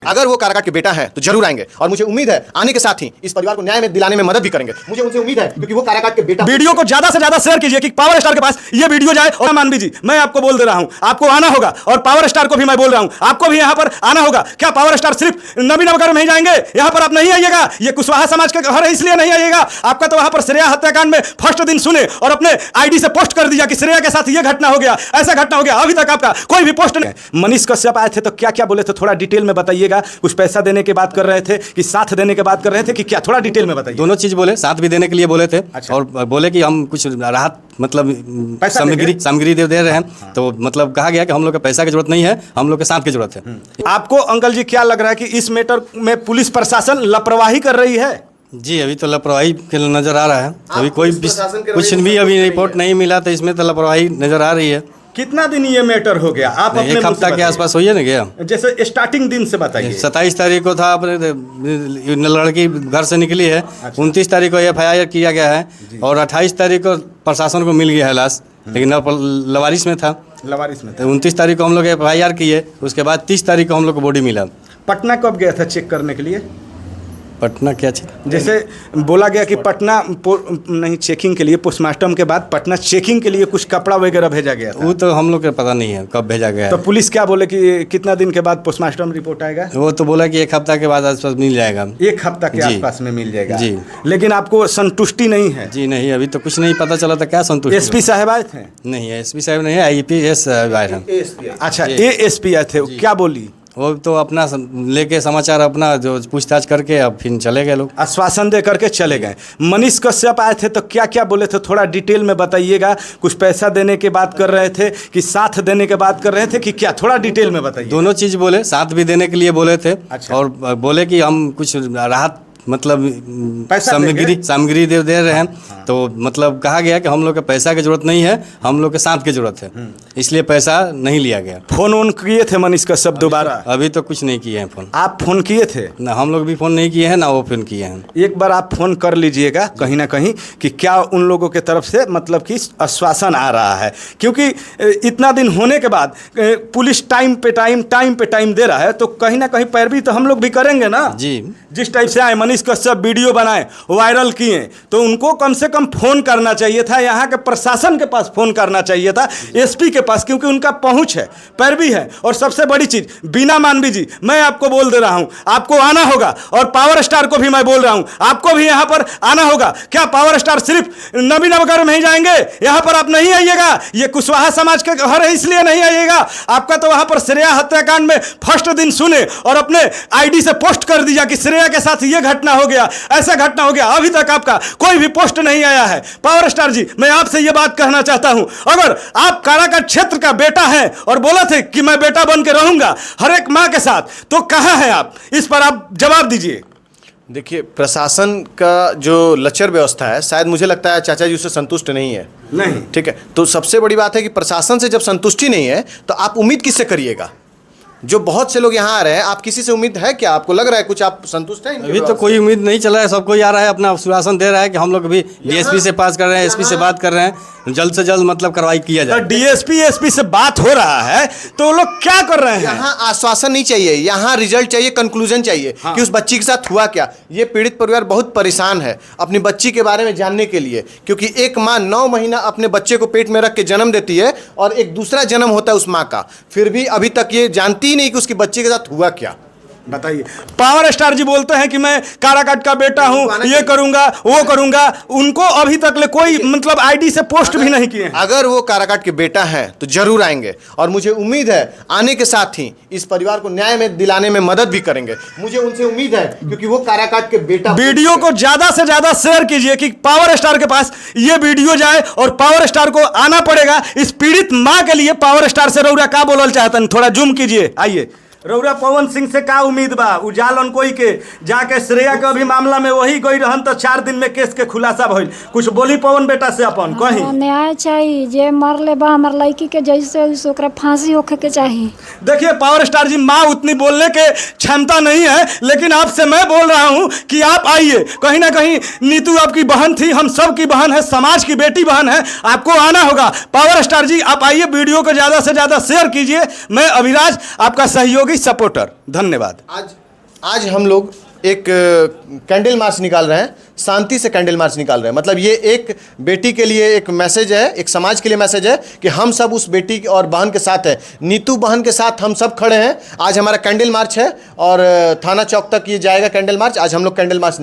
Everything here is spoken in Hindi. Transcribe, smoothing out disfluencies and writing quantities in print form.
अगर वो काराकाट के बेटा है तो जरूर आएंगे और मुझे उम्मीद है आने के साथ ही इस परिवार को न्याय में दिलाने में मदद भी करेंगे। मुझे उनसे उम्मीद है क्योंकि वो काराकाट के बेटा। वीडियो को ज्यादा से ज्यादा शेयर कीजिए कि पावर स्टार के पास ये वीडियो जाए। और मानवी जी, मैं आपको बोल दे रहा हूं, आपको आना होगा। और पावर स्टार को भी मैं बोल रहा हूं, आपको भी यहां पर आना होगा। क्या पावर स्टार सिर्फ नबीनगर में ही जाएंगे? यहां पर आप नहीं आइएगा। ये कुशवाहा समाज के घर है इसलिए नहीं आइएगा। आपका तो वहां पर श्रेया हत्याकांड में फर्स्ट दिन सुने और अपने आईडी से पोस्ट कर दिया कि श्रेया के साथ ये घटना हो गया, ऐसा घटना हो गया। अभी तक आपका कोई भी पोस्ट नहीं। मनीष कश्यप आए थे तो क्या क्या बोले थे, थोड़ा डिटेल में बताइएगा। कुछ पैसा देने की बात कर रहे थे कि साथ देने की बात कर रहे थे कि क्या, थोड़ा डिटेल में बताइए। दोनों चीज बोले, साथ भी देने के लिए बोले थे। अच्छा। और बोले कि हम कुछ राहत मतलब सामग्री दे रहे हैं। हाँ। तो मतलब कहा गया कि हम लोग को पैसा की जरूरत नहीं है, हम लोग के साथ की जरूरत है। आपको अंकल जी क्या लग रहा है कि इस मैटर में पुलिस प्रशासन लापरवाही कर रही है? जी, अभी तो लापरवाही नजर आ रहा है। अभी कोई कुछ भी अभी रिपोर्ट नहीं मिला, तो इसमें तो लापरवाही नजर आ रही है। कितना दिन ये मैटर हो गया? आप अपने एक हफ्ता के आसपास होइए ना गया। जैसे स्टार्टिंग दिन से बताइए। 27 तारीख को था, अपने लड़की घर से निकली है। अच्छा। 29 तारीख को FIR किया गया है और 28 तारीख को प्रशासन को मिल गया है लाश, लेकिन लवारिस में था। लवारिस में था। 29 तारीख को हम लोग FIR किए, उसके बाद 30 तारीख को हम लोग को बॉडी मिला। पटना कब गया था चेक करने के लिए? पटना क्या चीज? जैसे बोला गया कि पटना नहीं चेकिंग के लिए, पोस्टमार्टम के बाद पटना चेकिंग के लिए कुछ कपड़ा वगैरह भेजा गया था। वो तो हम लोग को पता नहीं है कब भेजा गया तो है। पुलिस क्या बोले कि कितना दिन के बाद पोस्टमार्टम रिपोर्ट आएगा? वो तो बोला कि एक हफ्ता के बाद आसपास मिल जाएगा। एक हफ्ता के आसपास में मिल जाएगा जी। लेकिन आपको संतुष्टि नहीं है? जी नहीं, अभी तो कुछ नहीं पता चला था। क्या संतुष्टि? SP साहब आए थे? नहीं, SP साहब नहीं है, IPS आए हैं। अच्छा, ASP आए थे। क्या बोली? वो तो अपना लेके समाचार अपना जो पूछताछ करके अब फिर चले गए लोग, आश्वासन दे करके चले गए। मनीष कश्यप आए थे तो क्या क्या बोले थे, थोड़ा डिटेल में बताइएगा। कुछ पैसा देने की बात कर रहे थे कि साथ देने की बात कर रहे थे कि क्या, थोड़ा डिटेल में बताइए। दोनों चीज बोले, साथ भी देने के लिए बोले थे। अच्छा। और बोले कि हम कुछ राहत मतलब सामग्री दे रहे हैं। हाँ। तो मतलब कहा गया कि हम लोग के पैसा की जरूरत नहीं है, हम लोग के साथ की जरूरत है, इसलिए पैसा नहीं लिया गया। फोन ऑन किए थे मनीष कश्यप दोबारा? अभी तो कुछ नहीं किए हैं फोन। आप फोन किए थे? ना हम लोग भी फोन नहीं किए हैं, ना वो फोन किए हैं। एक बार आप फोन कर लीजिएगा कहीं ना कहीं कि क्या उन लोगों के तरफ से मतलब कि आश्वासन आ रहा है, क्योंकि इतना दिन होने के बाद पुलिस टाइम पे टाइम दे रहा है, तो कहीं ना कहीं पैरवी तो हम लोग भी करेंगे ना जी। जिस टाइप से आए मनीष कश्यप वीडियो बनाए, वायरल किए, तो उनको कम से कम फोन करना चाहिए था। यहाँ के प्रशासन के पास फोन करना चाहिए था, SP के पास, क्योंकि उनका पहुंच है, पैरवी है। और सबसे बड़ी चीज, बीना मानवी जी, मैं आपको बोल दे रहा हूं, आपको आना होगा। और पावर स्टार को भी मैं बोल रहा हूं, आपको भी यहां पर आना होगा। क्या पावर स्टार सिर्फ नबीनगर में ही जाएंगे? यहां पर आप नहीं आइएगा। ये कुशवाहा समाज के घर है इसलिए नहीं आइएगा। आपका तो वहां पर श्रेया हत्याकांड में फर्स्ट दिन सुने और अपने आईडी से पोस्ट कर दिया कि श्रेया के साथ ये घटना हो गया, ऐसा घटना हो गया। अभी तक आपका कोई भी पोस्ट नहीं आया है। पावर स्टार जी, मैं आपसे ये बात कहना चाहता हूं, अगर आप काराकाट क्षेत्र का बेटा हैं और बोला थे कि मैं बेटा बन के रहूंगा हर एक मां के साथ, तो कहां हैं आप? इस पर आप जवाब दीजिए। देखिए, प्रशासन का जो लचर व्यवस्था है, शायद मुझे लगता है चाचा जी उससे संतुष्ट नहीं है। नहीं, ठीक है, तो सबसे बड़ी बात है कि प्रशासन से जब संतुष्टि नहीं है तो आप उम्मीद किससे करिएगा? जो बहुत से लोग यहाँ आ रहे हैं, आप किसी से उम्मीद है क्या? आपको लग रहा है कुछ आप संतुष्ट हैं? अभी तो कोई उम्मीद नहीं चला है, सब कोई आ रहा है, अपना आश्वासन दे रहा है कि हम लोग भी DSP से पास कर रहे हैं, SP से बात कर रहे हैं, जल्द से जल्द मतलब कार्रवाई किया जाए। DSP SP से बात हो रहा है तो वो लोग क्या कर रहे हैं? यहाँ आश्वासन नहीं चाहिए, यहाँ रिजल्ट चाहिए, कंक्लूजन चाहिए। हाँ। कि उस बच्ची के साथ हुआ क्या। ये पीड़ित परिवार बहुत परेशान है अपनी बच्ची के बारे में जानने के लिए, क्योंकि एक माँ 9 महीना अपने बच्चे को पेट में रख के जन्म देती है और एक दूसरा जन्म होता है उस माँ का, फिर भी अभी तक ये जानती ही नहीं कि उसकी बच्ची के साथ हुआ क्या। बताइए। पावर स्टार जी बोलते हैं कि मैं काराकाट का बेटा हूं, ये करूंगा वो करूंगा, उनको अभी तक ले कोई मतलब आईडी से पोस्ट भी नहीं किए हैं। अगर वो काराकाट के बेटा है तो जरूर आएंगे और मुझे उम्मीद है आने के साथ ही इस परिवार को न्याय में दिलाने में मदद भी करेंगे। मुझे उनसे उम्मीद है क्योंकि वो काराकाट के बेटा। वीडियो को ज्यादा से ज्यादा शेयर कीजिए कि पावर स्टार के पास ये वीडियो जाए और पावर स्टार को आना पड़ेगा। इस पीड़ित मां के लिए पावर स्टार से रउरा का बोलल चाहतन, थोड़ा जूम कीजिए। आइए, रउरा पवन सिंह से का उम्मीद बा? उजाल कोई के जाके श्रेया के अभी मामला में वही गई रहन तो 4 दिन में केस के खुलासा भइल। कुछ बोली पवन बेटा से अपन कहीं? न्याय चाहिए, जे मरले बा हमार लड़की के जैसे ओकरा फांसी होखे के चाहिए। देखिए पावर स्टार जी, माँ उतनी बोलने के क्षमता नहीं है, लेकिन आपसे मैं बोल रहा हूं कि आप आइए। कहीं ना कहीं नीतू आपकी बहन थी, हम सब की बहन है, समाज की बेटी बहन है, आपको आना होगा। पावर स्टार जी आप आइए, वीडियो को ज्यादा से ज्यादा शेयर कीजिए। मैं अभिराज आपका सहयोगी होगी सपोर्टर। धन्यवाद। आज हम लोग एक कैंडल मार्च निकाल रहे हैं, शांति से कैंडल मार्च निकाल रहे हैं। मतलब ये एक बेटी के लिए एक मैसेज है, एक समाज के लिए मैसेज है कि हम सब उस बेटी और बहन के साथ हैं। नीतू बहन के साथ हम सब खड़े हैं। आज हमारा कैंडल मार्च है और थाना चौक तक ये जाएगा कैंडल मार्च। आज हम लोग कैंडल मार्च